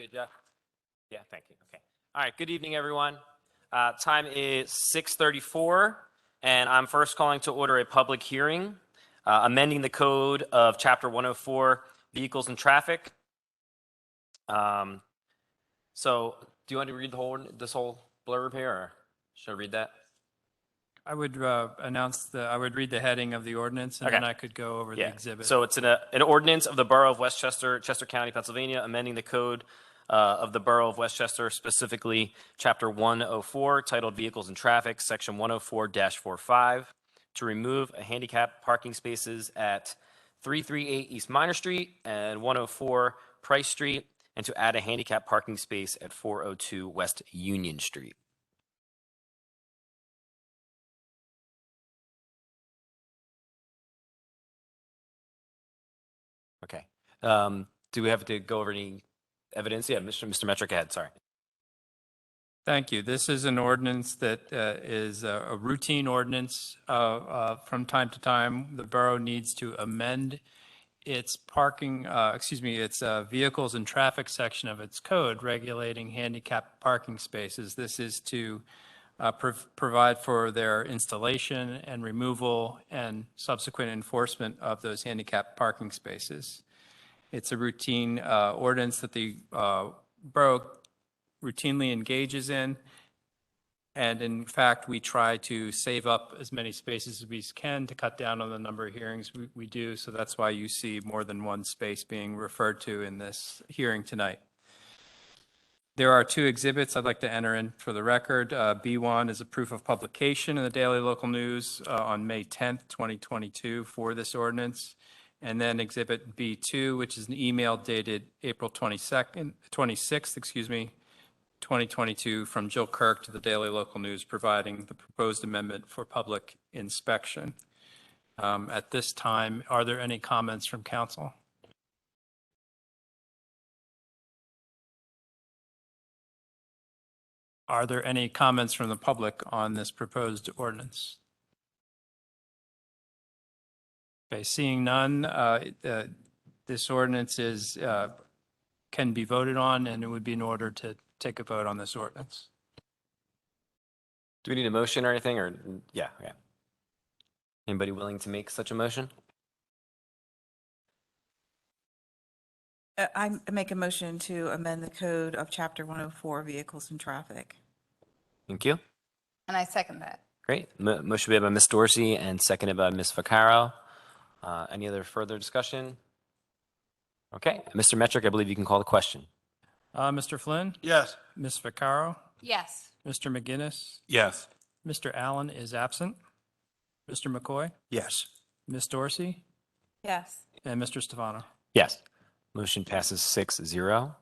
Good, Jeff? Yeah, thank you. Okay. All right, good evening, everyone. Time is 6:34, and I'm first calling to order a public hearing, amending the code of Chapter 104, Vehicles and Traffic. So do you want to read this whole blurb here, or should I read that? I would I would read the heading of the ordinance, and Okay. then I could go over the exhibit. So it's an ordinance of the Borough of Westchester, Chester County, Pennsylvania, amending the code of the Borough of Westchester, specifically Chapter 104, titled Vehicles and Traffic, Section 104-45, to remove handicap parking spaces at 338 East Minor Street and 104 Price Street, and to add a handicap parking space at 402 West Union Street. Okay. Do we have to go over any evidence? Yeah, Mr. Metric, ahead. Sorry. Thank you. This is an ordinance that is a routine ordinance. From time to time, the borough needs to amend its its vehicles and traffic section of its code regulating handicap parking spaces. This is to provide for their installation and removal and subsequent enforcement of those handicap parking spaces. It's a routine ordinance that the borough routinely engages in. And in fact, we try to save up as many spaces as we can to cut down on the number of hearings we do. So that's why you see more than one space being referred to in this hearing tonight. There are two exhibits I'd like to enter in for the record. B1 is a proof of publication in the Daily Local News on May 10th, 2022 for this ordinance. And then Exhibit B2, which is an email dated April 26th, 2022 from Jill Kirk to the Daily Local News, providing the proposed amendment for public inspection. At this time, are there any comments from council? Are there any comments from the public on this proposed ordinance? Okay, seeing none, this ordinance can be voted on, and it would be in order to take a vote on this ordinance. Do we need a motion or anything? Or yeah. Anybody willing to make such a motion? I make a motion to amend the code of Chapter 104, Vehicles and Traffic. Thank you. And I second that. Great. Motion made by Ms. Dorsey and seconded by Ms. Vaccaro. Any other further discussion? Okay. Mr. Metric, I believe you can call the question. Mr. Flynn? Yes. Ms. Vaccaro? Yes. Mr. McGinnis? Yes. Mr. Allen is absent. Mr. McCoy? Yes. Ms. Dorsey? Yes. And Mr. Stefano? Yes. Motion passes 6-0.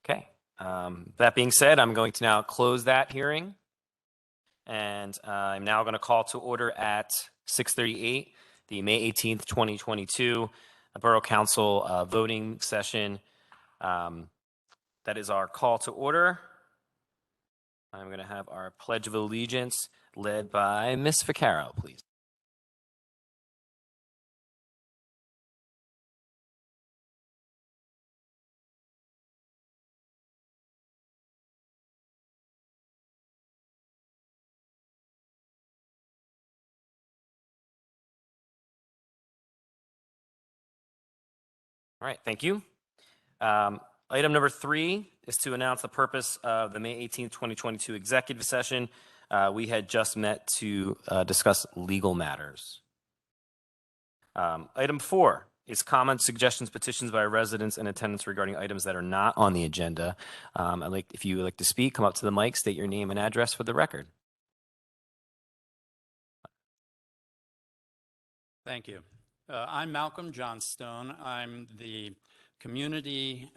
Okay. That being said, I'm going to now close that hearing. And I'm now going to call to order at 6:38, the May 18th, 2022 Borough Council voting session. That is our call to order. I'm going to have our Pledge of Allegiance led by Ms. Vaccaro, please. All right, thank you. Item number 3 is to announce the purpose of the May 18th, 2022 executive session. We had just met to discuss legal matters. Item 4 is comments, suggestions, petitions by residents in attendance regarding items that are not on the agenda. If you would like to speak, come up to the mic, state your name and address for the record. Thank you. I'm Malcolm Johnstone. I'm the Community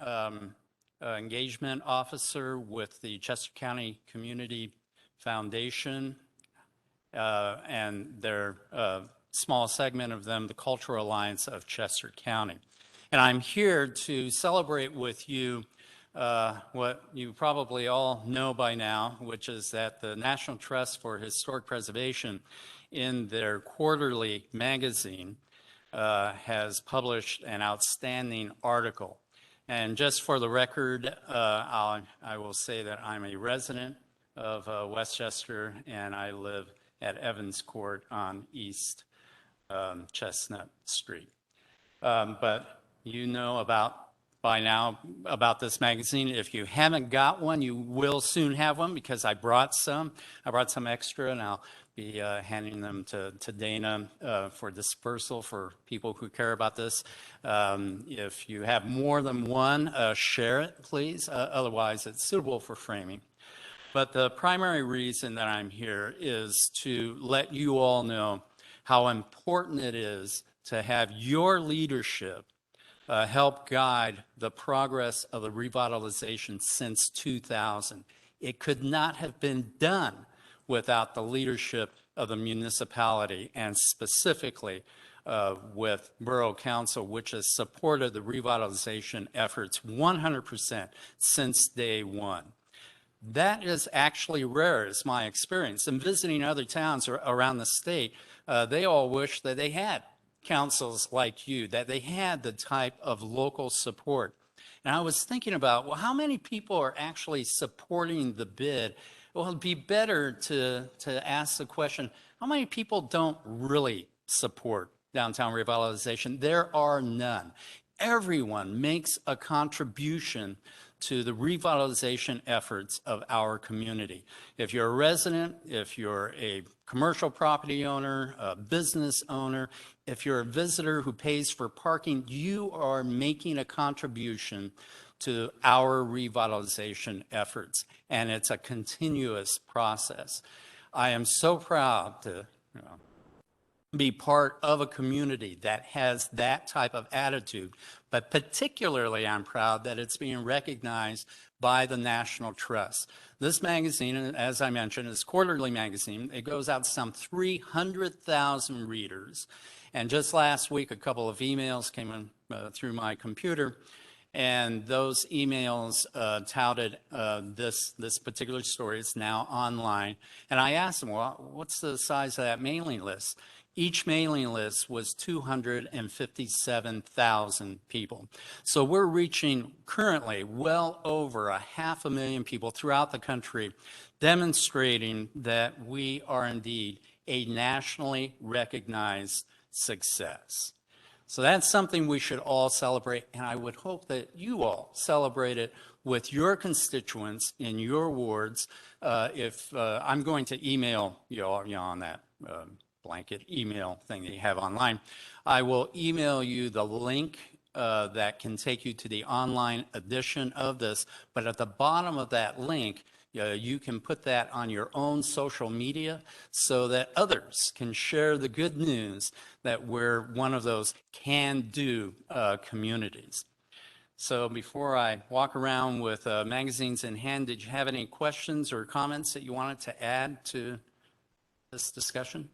Engagement Officer with the Chester County Community Foundation and their small segment of them, the Cultural Alliance of Chester County. And I'm here to celebrate with you what you probably all know by now, which is that the National Trust for Historic Preservation in their quarterly magazine has published an outstanding article And just for the record, I will say that I'm a resident of Westchester, and I live at Evans Court on East Chestnut Street. But you know by now about this magazine. If you haven't got one, you will soon have one because I brought some. I brought some extra, and I'll be handing them to Dana for dispersal for people who care about this. If you have more than one, share it, please. Otherwise, it's suitable for framing. But the primary reason that I'm here is to let you all know how important it is to have your leadership help guide the progress of the revitalization since 2000. It could not have been done without the leadership of the municipality, and specifically with Borough Council, which has supported the revitalization efforts 100% since day one. That is actually rare, is my experience. And visiting other towns around the state, they all wish that they had councils like you, that they had the type of local support. And I was thinking about, well, how many people are actually supporting the bid? Well, it'd be better to ask the question, how many people don't really support downtown revitalization? There are none. Everyone makes a contribution to the revitalization efforts of our community. If you're a resident, if you're a commercial property owner, a business owner, if you're a visitor who pays for parking, you are making a contribution to our revitalization efforts, and it's a continuous process. I am so proud to be part of a community that has that type of attitude, but particularly I'm proud that it's being recognized by the National Trust. This magazine, as I mentioned, is a quarterly magazine. It goes out to some 300,000 readers. And just last week, a couple of emails came in through my computer, and those emails touted this particular story. It's now online. And I asked them, well, what's the size of that mailing list? Each mailing list was 257,000 people. So we're reaching currently well over 500,000 people throughout the country, demonstrating that we are indeed a nationally recognized success. So that's something we should all celebrate, and I would hope that you all celebrate it with your constituents in your wards. I'm going to email you all on that blanket email thing that you have online. I will email you the link that can take you to the online edition of this, but at the bottom of that link, you can put that on your own social media so that others can share the good news that we're one of those can-do communities. So before I walk around with magazines in hand, did you have any questions or comments that you wanted to add to this discussion?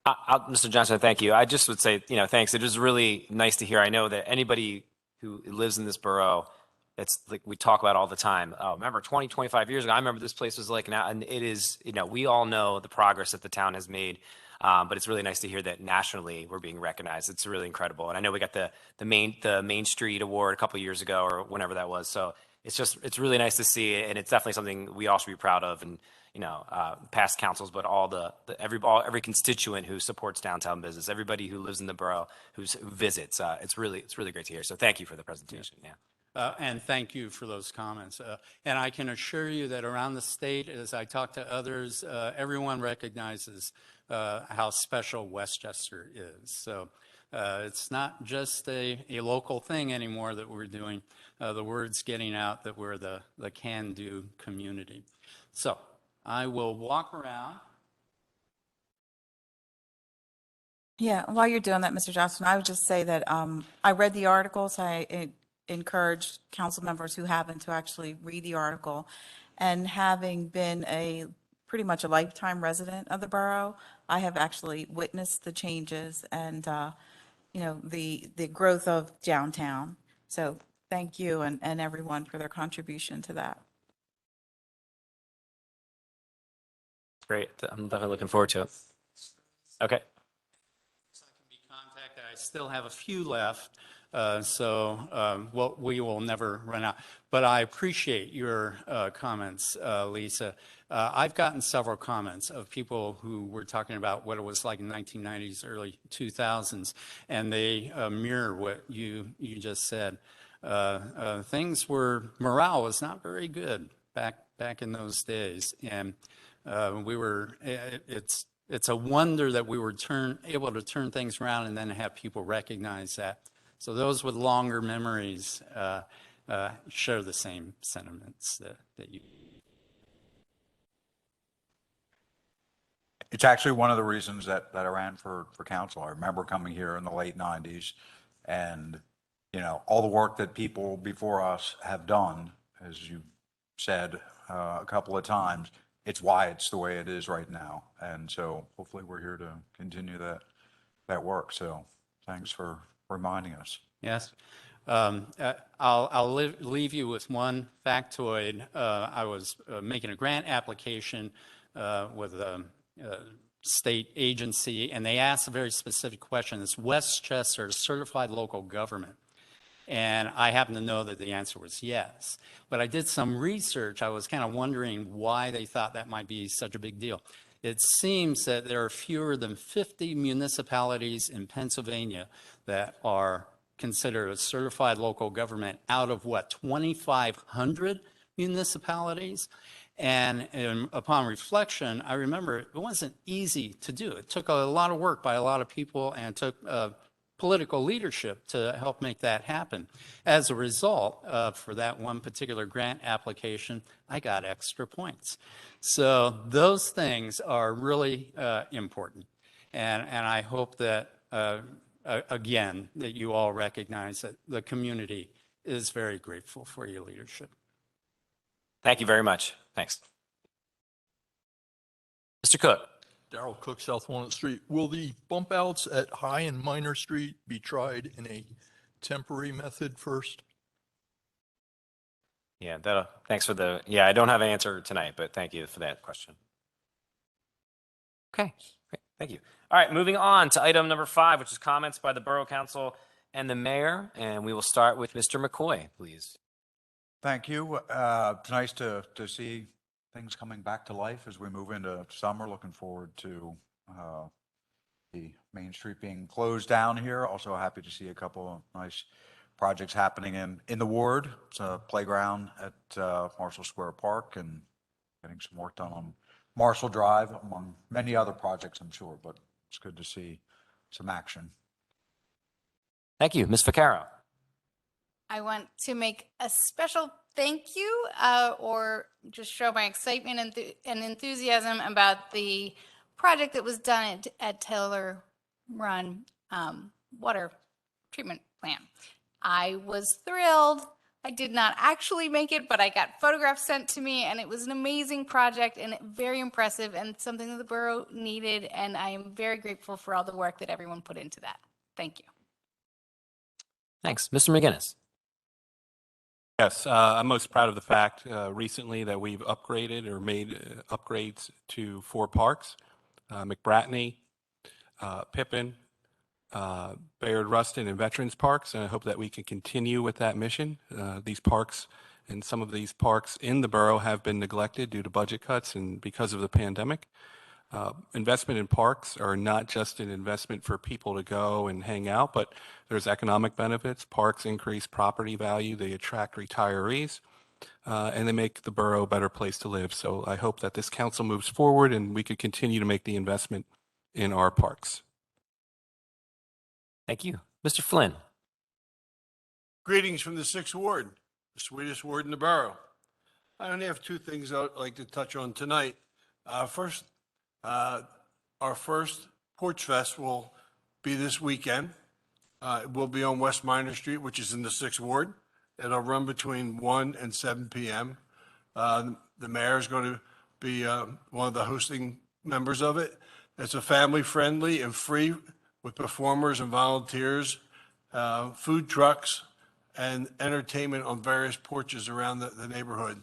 Mr. Johnson, thank you. I just would say, thanks. It was really nice to hear. I know that anybody who lives in this borough, it's like we talk about all the time. Oh, remember 20, 25 years ago, I remember this place was like now, and it is, we all know the progress that the town has made, but it's really nice to hear that nationally we're being recognized. It's really incredible. And I know we got the Main Street Award a couple of years ago or whenever that was. So it's really nice to see, and it's definitely something we all should be proud of. And past councils, but every constituent who supports downtown business, everybody who lives in the borough, who visits. It's really great to hear. So thank you for the presentation. Yeah. And thank you for those comments. And I can assure you that around the state, as I talk to others, everyone recognizes how special Westchester is. So it's not just a local thing anymore that we're doing. The word's getting out that we're the can-do community. So I will walk around. Yeah, while you're doing that, Mr. Johnson, I would just say that I read the articles. I encourage council members who haven't to actually read the article. And having been pretty much a lifetime resident of the borough, I have actually witnessed the changes and the growth of downtown. So thank you and everyone for their contribution to that. Great. I'm definitely looking forward to it. Okay. I can be contacted. I still have a few left. We will never run out. But I appreciate your comments, Lisa. I've gotten several comments of people who were talking about what it was like in 1990s, early 2000s, and they mirror what you just said. Morale was not very good back in those days, and it's a wonder that we were able to turn things around and then have people recognize that. So those with longer memories share the same sentiments that you. It's actually one of the reasons that I ran for council. I remember coming here in the late 90s and, all the work that people before us have done, as you said a couple of times, it's why it's the way it is right now. And so hopefully we're here to continue that work. So thanks for reminding us. Yes. I'll leave you with one factoid. I was making a grant application with a state agency, and they asked a very specific question. It's Westchester certified local government. And I happen to know that the answer was yes. But I did some research. I was kind of wondering why they thought that might be such a big deal. It seems that there are fewer than 50 municipalities in Pennsylvania that are considered a certified local government out of 2,500 municipalities. And upon reflection, I remember it wasn't easy to do. It took a lot of work by a lot of people and took political leadership to help make that happen. As a result, for that one particular grant application, I got extra points. So those things are really important. And I hope that, again, that you all recognize that the community is very grateful for your leadership. Thank you very much. Thanks. Mr. Cook. Darrell Cook, South Walnut Street. Will the bump outs at High and Minor Street be tried in a temporary method first? Yeah, thanks for I don't have an answer tonight, but thank you for that question. Okay, great. Thank you. All right, moving on to item number 5, which is comments by the Borough Council and the Mayor. And we will start with Mr. McCoy, please. Thank you. It's nice to see things coming back to life as we move into summer. Looking forward to the Main Street being closed down here. Also happy to see a couple of nice projects happening in the ward. It's a playground at Marshall Square Park and getting some work done on Marshall Drive, among many other projects, I'm sure, but it's good to see some action. Thank you. Ms. Vaccaro. I want to make a special thank you or just show my excitement and enthusiasm about the project that was done at Taylor Run water treatment plant. I was thrilled. I did not actually make it, but I got photographs sent to me, and it was an amazing project and very impressive and something that the borough needed, and I am very grateful for all the work that everyone put into that. Thank you. Thanks. Mr. McGinnis. Yes, I'm most proud of the fact recently that we've upgraded or made upgrades to 4 parks, McBratney, Pippin, Bayard Rustin, and Veterans Parks, and I hope that we can continue with that mission. These parks and some of these parks in the borough have been neglected due to budget cuts and because of the pandemic. Investment in parks are not just an investment for people to go and hang out, but there's economic benefits. Parks increase property value, they attract retirees, and they make the borough a better place to live. So I hope that this council moves forward and we could continue to make the investment in our parks. Thank you. Mr. Flynn. Greetings from the 6th Ward, the sweetest ward in the borough. I only have 2 things I'd like to touch on tonight. First, our first Porch Fest will be this weekend. It will be on West Minor Street, which is in the 6th Ward. It'll run between 1 and 7 p.m. The mayor is going to be one of the hosting members of it. It's a family-friendly and free with performers and volunteers, food trucks, and entertainment on various porches around the neighborhood.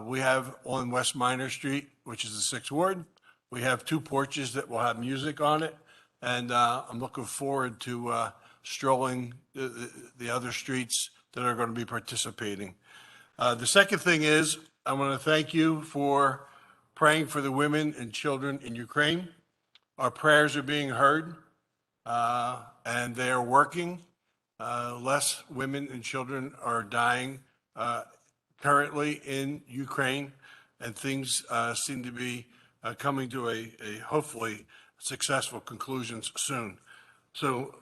We have on West Minor Street, which is the 6th Ward, we have 2 porches that will have music on it. And I'm looking forward to strolling the other streets that are going to be participating. The second thing is, I want to thank you for praying for the women and children in Ukraine. Our prayers are being heard, and they are working. Less women and children are dying currently in Ukraine, and things seem to be coming to a hopefully successful conclusions soon. So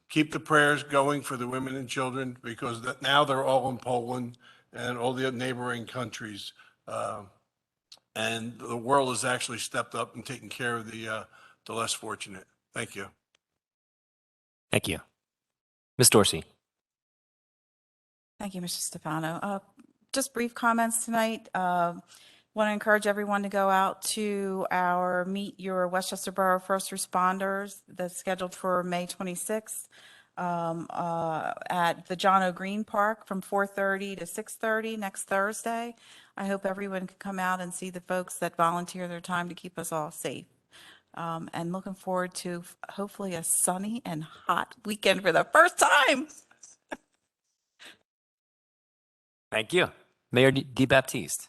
keep the prayers going for the women and children, because now they're all in Poland and all the neighboring countries. And the world has actually stepped up and taken care of the less fortunate. Thank you. Thank you. Ms. Dorsey. Thank you, Mr. Stefano. Just brief comments tonight. Want to encourage everyone to go out to our Meet Your Westchester Borough First Responders that's scheduled for May 26th at the John O. Green Park from 4:30 to 6:30 next Thursday. I hope everyone can come out and see the folks that volunteer their time to keep us all safe. And looking forward to hopefully a sunny and hot weekend for the first time. Thank you. Mayor DeBaptiste.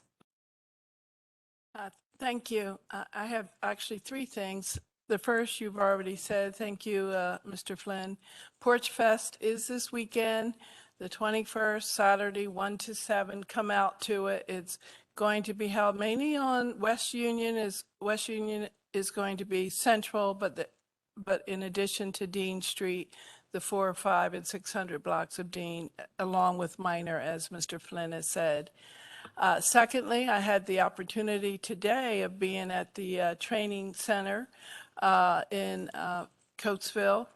Thank you. I have actually three things. The first, you've already said, thank you, Mr. Flynn. Porch Fest is this weekend, the 21st, Saturday, 1 to 7. Come out to it. It's going to be held mainly on West Union is going to be central, but in addition to Dean Street, the 4, 5, and 600 blocks of Dean, along with Minor, as Mr. Flynn has said. Secondly, I had the opportunity today of being at the training center in Coatesville,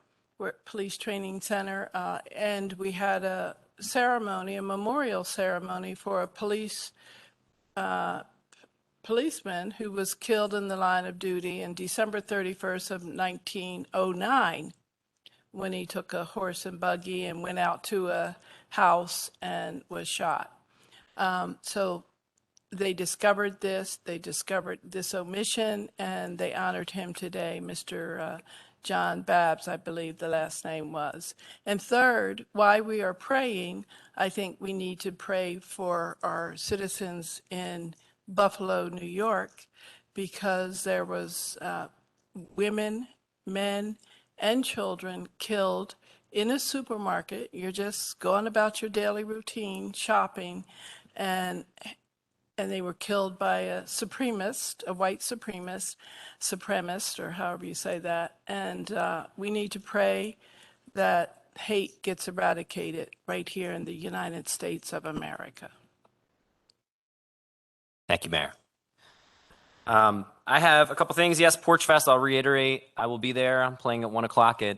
police training center, and we had a memorial ceremony for a policeman who was killed in the line of duty in December 31st of 1909 when he took a horse and buggy and went out to a house and was shot. So they discovered this omission, and they honored him today, Mr. John Babbs, I believe the last name was. And third, why we are praying, I think we need to pray for our citizens in Buffalo, New York, because there was women, men, and children killed in a supermarket. You're just going about your daily routine, shopping, and they were killed by a supremacist, a white supremacist, or however you say that. And we need to pray that hate gets eradicated right here in the United States of America. Thank you, Mayor. I have a couple things. Yes, Porch Fest, I'll reiterate. I will be there. I'm playing at 1 o'clock at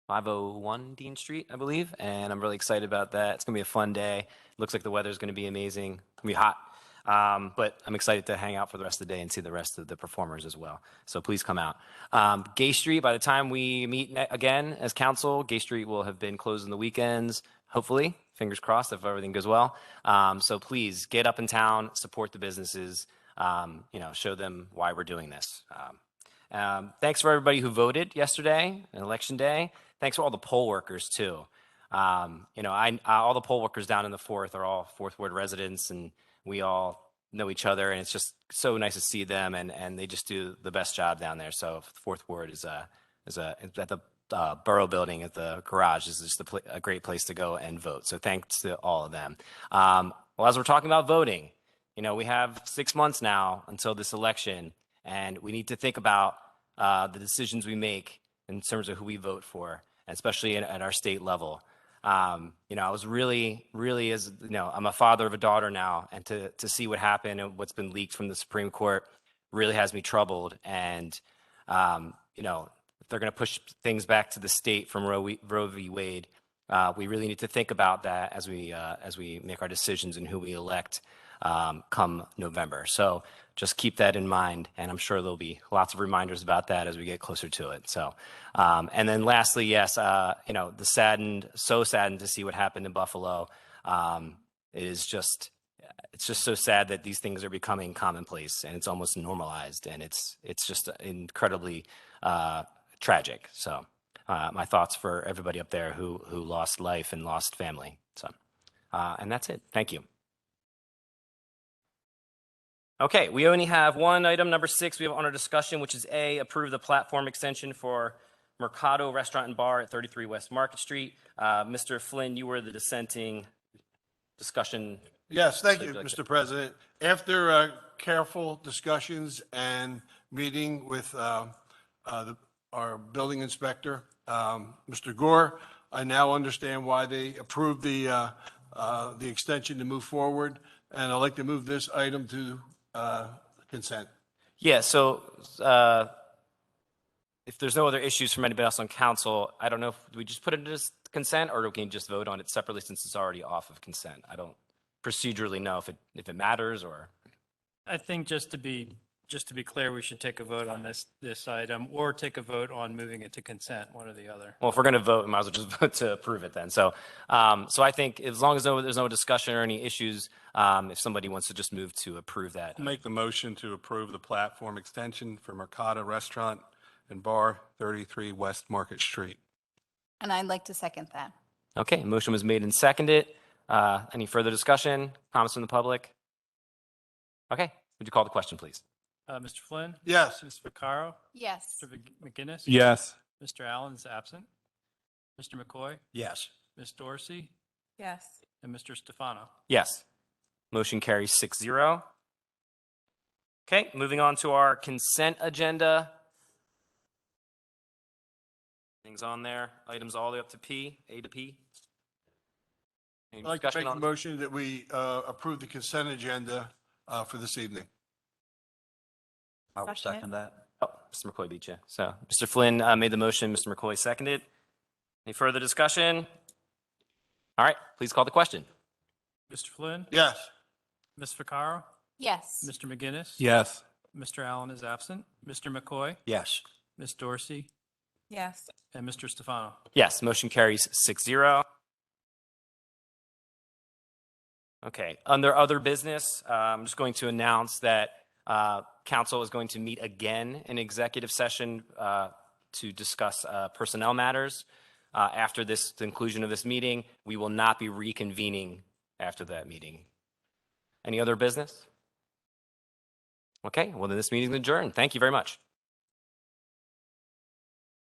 501 Dean Street, I believe, and I'm really excited about that. It's going to be a fun day. Looks like the weather's going to be amazing. It's going to be hot, but I'm excited to hang out for the rest of the day and see the rest of the performers as well. So please come out. Gay Street, by the time we meet again as council, Gay Street will have been closed on the weekends, hopefully. Fingers crossed if everything goes well. So please get up in town, support the businesses, show them why we're doing this. Thanks for everybody who voted yesterday, on Election Day. Thanks for all the poll workers too. All the poll workers down in the Fourth are all Fourth Ward residents, and we all know each other, and it's just so nice to see them, and they just do the best job down there. So Fourth Ward is at the Borough building at the garage is just a great place to go and vote. So thanks to all of them. Well, as we're talking about voting, we have 6 months now until this election, and we need to think about the decisions we make in terms of who we vote for, especially at our state level. I was really, I'm a father of a daughter now, and to see what happened and what's been leaked from the Supreme Court really has me troubled. And, if they're going to push things back to the state from Roe v. Wade, we really need to think about that as we make our decisions and who we elect come November. So just keep that in mind, and I'm sure there'll be lots of reminders about that as we get closer to it. So, and then lastly, yes, so saddened to see what happened in Buffalo. It's just so sad that these things are becoming commonplace, and it's almost normalized, and it's just incredibly tragic. So my thoughts for everybody up there who lost life and lost family. So, and that's it. Thank you. Okay, we only have one item, number 6, we have on our discussion, which is A, approve the platform extension for Mercado Restaurant and Bar at 33 West Market Street. Mr. Flynn, you were the dissenting discussion. Yes, thank So you, you'd like to- Mr. President. After careful discussions and meeting with our building inspector, Mr. Gore, I now understand why they approved the extension to move forward, and I'd like to move this item to consent. Yeah, so if there's no other issues from anybody else on council, I don't know if do we just put it as consent or we can just vote on it separately since it's already off of consent. I don't procedurally know if it matters or. I think just to be clear, we should take a vote on this item or take a vote on moving it to consent, one or the other. Well, if we're going to vote, we might as well just vote to approve it then. So, so I think as long as there's no discussion or any issues, if somebody wants to just move to approve that. I'll make the motion to approve the platform extension for Mercado Restaurant and Bar, 33 West Market Street. And I'd like to second that. Okay, motion was made and seconded. Any further discussion, comments from the public? Okay, would you call the question, please? Mr. Flynn? Yes. Ms. Vaccaro? Yes. Mr. McGinnis? Yes. Mr. Allen is absent. Mr. McCoy? Yes. Ms. Dorsey? Yes. And Mr. Stefano? Yes. Motion carries 6-0. Okay, moving on to our consent agenda. Things on there, items all the way up to P, A to P. Any I'd like to discussion make a on? motion that we approve the consent agenda for this evening. I will Second it. second that. Oh, Mr. McCoy beat you. So Mr. Flynn made the motion, Mr. McCoy seconded. Any further discussion? All right, please call the question. Mr. Flynn? Yes. Ms. Vaccaro? Yes. Mr. McGinnis? Yes. Mr. Allen is absent. Mr. McCoy? Yes. Ms. Dorsey? Yes. And Mr. Stefano? Yes, motion carries 6-0. Okay, under other business, I'm just going to announce that council is going to meet again in executive session to discuss personnel matters. After this conclusion of this meeting, we will not be reconvening after that meeting. Any other business? Okay, well then this meeting is adjourned. Thank you very much.